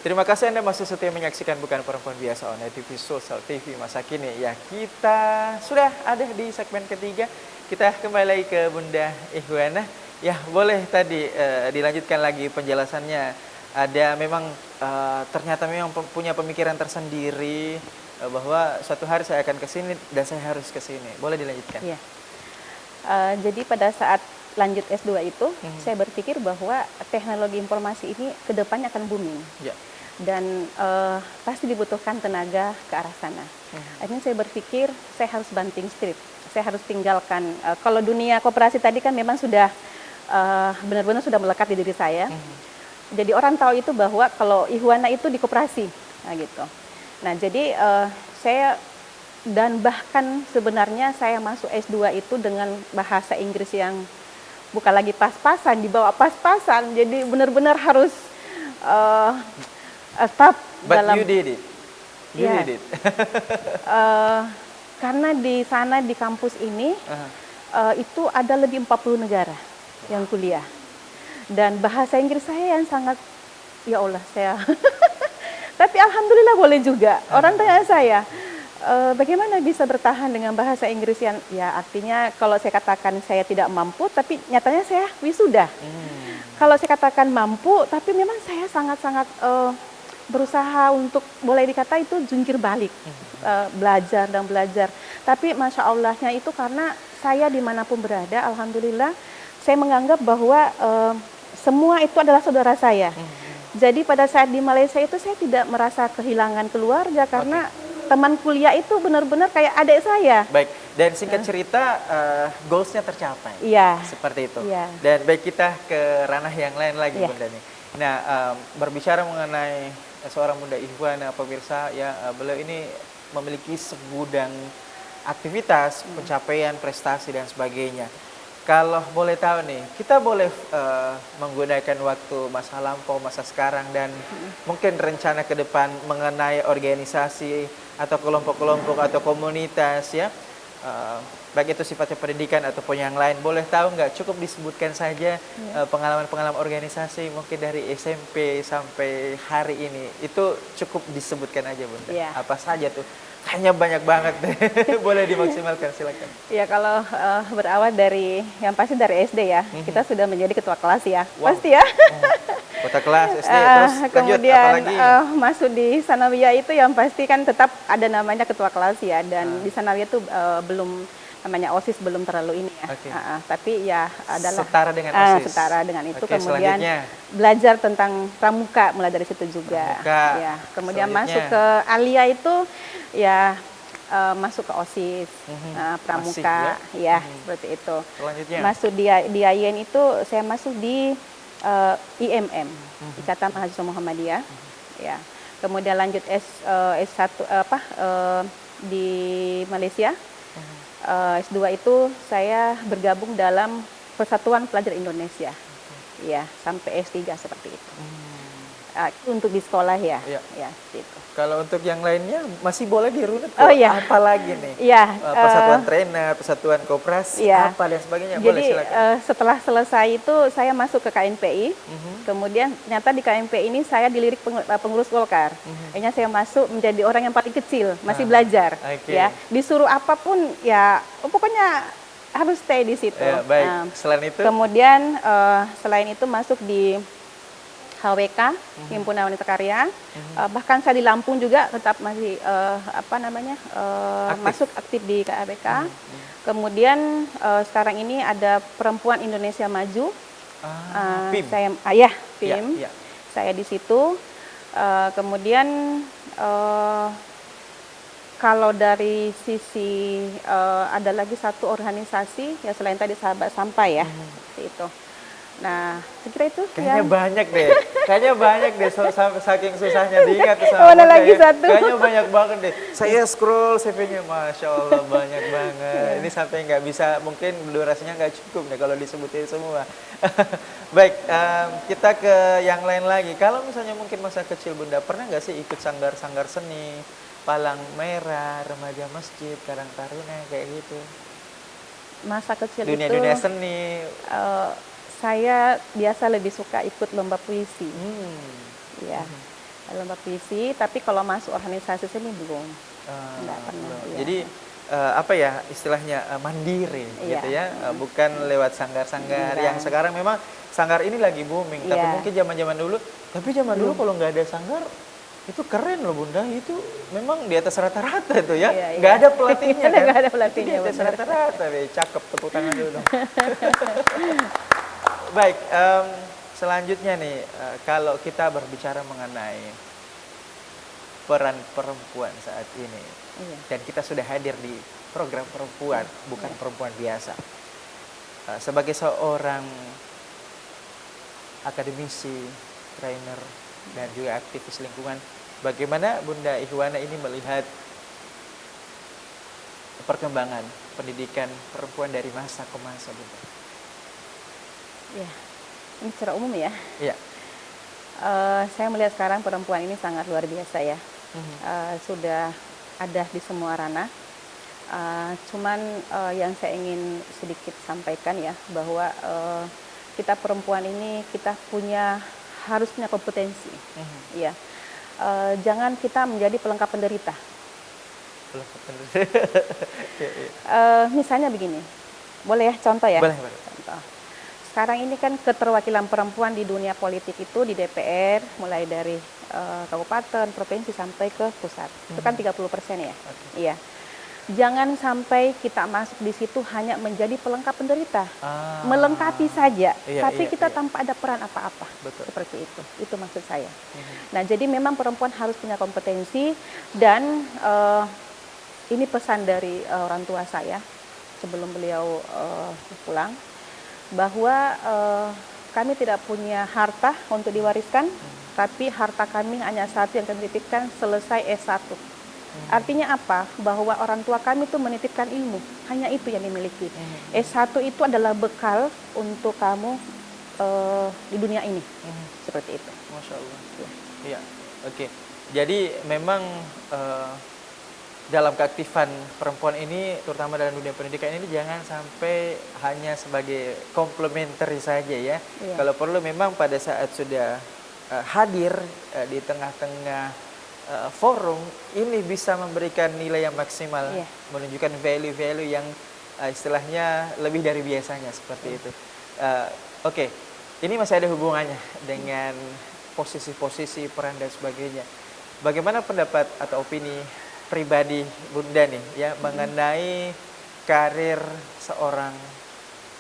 Terima kasih Anda masih setia menyaksikan Bukan Perempuan Biasa on TV Sosial TV masa kini. Ya, kita sudah ada di segmen ketiga. Kita kembali lagi ke Bunda Ihwana. Ya, boleh tadi dilanjutkan lagi penjelasannya. Ada memang ternyata memang punya pemikiran tersendiri bahwa suatu hari saya akan ke sini dan saya harus ke sini. Boleh dilanjutkan? Iya. Jadi pada saat lanjut S2 itu, saya berpikir bahwa teknologi informasi ini ke depannya akan booming. Ya. Dan pasti dibutuhkan tenaga ke arah sana. Akhirnya saya berpikir, saya harus banting street. Saya harus tinggalkan, kalau dunia koperasi tadi kan memang sudah benar-benar sudah melekat di diri saya. Jadi orang tahu itu bahwa kalau Ihwana itu di koperasi. Nah, gitu. Nah, jadi saya dan bahkan sebenarnya saya masuk S2 itu dengan bahasa Inggris yang bukan lagi pas-pasan, dibawa pas-pasan. Jadi benar-benar harus stop But dalam. you did it. You Yeah. did it. Karena di sana di kampus ini itu ada lebih 40 negara yang kuliah. Dan bahasa Inggris saya yang sangat, ya Allah saya. Tapi alhamdulillah boleh juga. Orang tanya saya, bagaimana bisa bertahan dengan bahasa Inggris yang, ya artinya kalau saya katakan saya tidak mampu, tapi nyatanya saya wisuda. Kalau saya katakan mampu, tapi memang saya sangat-sangat berusaha untuk, boleh dikata itu jungkir balik, belajar dan belajar. Tapi Masya Allahnya itu karena saya dimanapun berada, alhamdulillah, saya menganggap bahwa semua itu adalah saudara saya. Jadi pada saat di Malaysia itu saya tidak merasa kehilangan keluarga karena teman kuliah itu benar-benar kayak adik saya. Baik, dan singkat cerita goalsnya tercapai. Iya. Seperti itu. Iya. Dan baik, kita ke ranah yang lain lagi, Iya. Bunda nih. Nah, berbicara mengenai seorang Bunda Ihwana, pemirsa, ya beliau ini memiliki segudang aktivitas, pencapaian, prestasi dan sebagainya. Kalau boleh tahu nih, kita boleh menggunakan waktu masa lampau, masa sekarang, dan mungkin rencana ke depan mengenai organisasi atau kelompok-kelompok atau komunitas, ya, baik itu sifatnya pendidikan ataupun yang lain. Boleh tahu nggak? Cukup disebutkan saja pengalaman-pengalaman organisasi mungkin dari SMP sampai hari ini. Itu cukup disebutkan aja, Bunda. Iya. Apa saja tuh? Kayaknya banyak banget deh. Boleh dimaksimalkan, silakan. Ya kalau berawal dari, yang pasti dari SD ya, kita sudah menjadi ketua kelas ya, Wow. pasti ya. Kota kelas SD, terus lanjut Kemudian apalagi? masuk di Sanawiyah itu yang pasti kan tetap ada namanya ketua kelas ya, dan di Sanawiyah itu belum namanya OSIS, belum terlalu ini ya. Oke. Tapi ya adalah Setara dengan OSIS. setara dengan itu. Oke, Kemudian selanjutnya? belajar tentang pramuka mulai dari situ juga. Pramuka. Ya, kemudian Selanjutnya? masuk ke Alia itu ya masuk ke OSIS, pramuka, Masih, ya seperti itu. Selanjutnya? Masuk di IAIN itu saya masuk di IMM, Ikatan Mahasiswa Muhammadiyah. Ya. Kemudian lanjut S1 di Malaysia. S2 itu saya bergabung dalam Persatuan Pelajar Indonesia. Ya, sampai S3 seperti itu. Itu untuk di sekolah ya. Iya. Ya, seperti itu. Kalau untuk yang lainnya masih boleh dirunut kok. Oh, iya. Apa lagi nih? Iya, Persatuan trainer, persatuan koperasi, iya. apa dan sebagainya. Boleh, Jadi silakan. setelah selesai itu saya masuk ke KNPI. Kemudian ternyata di KNPI ini saya dilirik pengurus Golkar. Akhirnya saya masuk menjadi orang yang paling kecil, masih belajar. Oke. Ya, disuruh apapun ya, pokoknya harus stay di situ. Ya, baik. Selain itu? Kemudian selain itu masuk di HWK, Himpunan Wanita Karya. Bahkan saya di Lampung juga tetap masih masuk aktif di KHWK. Kemudian sekarang ini ada Perempuan Indonesia Maju. PIM. PIM. Ya, ya. Saya di situ. Kemudian kalau dari sisi ada lagi satu organisasi ya selain tadi Sahabat Sampai ya, seperti itu. Nah, sekira itu Kayaknya yang banyak deh. Kayaknya banyak deh, saking susahnya diingat sama Mana Bunda lagi ya. satu? Kayaknya banyak banget deh. Saya scroll CV-nya, Masya Allah banyak banget. Ini sampai nggak bisa, mungkin durasinya nggak cukup nih kalau disebutin semua. Baik, kita ke yang lain lagi. Kalau misalnya mungkin masa kecil Bunda, pernah nggak sih ikut sanggar-sanggar seni, Palang Merah, Remaja Masjid, Karang Taruna, kayak gitu? masa kecil Dunia-dunia itu seni. saya biasa lebih suka ikut lomba puisi. Ya. lomba puisi, tapi kalau masuk organisasi seni belum. Enggak pernah. Belum. Iya. Jadi apa ya istilahnya mandiri Iya. gitu ya, bukan lewat sanggar-sanggar Bukan. yang sekarang memang sanggar ini lagi booming. Tapi Iya. mungkin zaman-zaman dulu, tapi zaman dulu kalau nggak ada sanggar itu keren loh Bunda, itu memang di atas rata-rata tuh ya, Iya, iya. nggak ada pelatihnya kan? Nggak ada Itu pelatihnya, di atas benar. rata-rata, cakep, tepuk tangan dulu dong. Baik, selanjutnya nih, kalau kita berbicara mengenai peran perempuan saat ini, Iya. dan kita sudah hadir di program perempuan, bukan Iya. perempuan biasa. Sebagai seorang akademisi, trainer, dan juga aktivis lingkungan, bagaimana Bunda Ihwana ini melihat perkembangan pendidikan perempuan dari masa ke masa, Bunda? Iya. Ini secara umum ya. Iya. Saya melihat sekarang perempuan ini sangat luar biasa ya. Sudah ada di semua ranah. Cuman yang saya ingin sedikit sampaikan ya, bahwa kita perempuan ini kita harus punya kompetensi. Ya. Jangan kita menjadi pelengkap penderita. Iya, iya. Misalnya begini, boleh ya contoh ya? Boleh, boleh. Contoh. Sekarang ini kan keterwakilan perempuan di dunia politik itu di DPR mulai dari kabupaten, provinsi sampai ke pusat. Itu kan 30% ya. Iya. Jangan sampai kita masuk di situ hanya menjadi pelengkap penderita. Melengkapi saja, Iya, tapi iya, kita iya. tanpa ada peran apa-apa. Betul. Seperti itu. Itu maksud saya. Nah, jadi memang perempuan harus punya kompetensi, dan ini pesan dari orang tua saya sebelum beliau pulang, bahwa kami tidak punya harta untuk diwariskan, tapi harta kami hanya satu yang kami titipkan, selesai S1. Artinya apa? Bahwa orang tua kami itu menitipkan ilmu, hanya itu yang dimiliki. S1 itu adalah bekal untuk kamu di dunia ini. Seperti itu. Masya Allah. Ya. Iya, oke. Jadi memang dalam keaktifan perempuan ini, terutama dalam dunia pendidikan ini, jangan sampai hanya sebagai komplementari saja ya. Iya. Kalau perlu memang pada saat sudah hadir di tengah-tengah forum ini bisa memberikan nilai yang maksimal, Iya. menunjukkan value-value yang istilahnya lebih dari biasanya seperti itu. Oke, ini masih ada hubungannya dengan posisi-posisi peran dan sebagainya. Bagaimana pendapat atau opini pribadi Bunda nih ya mengenai karir seorang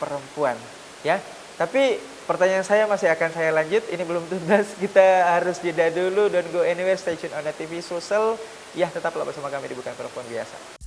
perempuan ya? Tapi pertanyaan saya masih akan saya lanjut, ini belum tuntas, kita harus jeda dulu, don't go anywhere, stay tune on the TV Social ya, tetaplah bersama kami di Bukan Perempuan Biasa.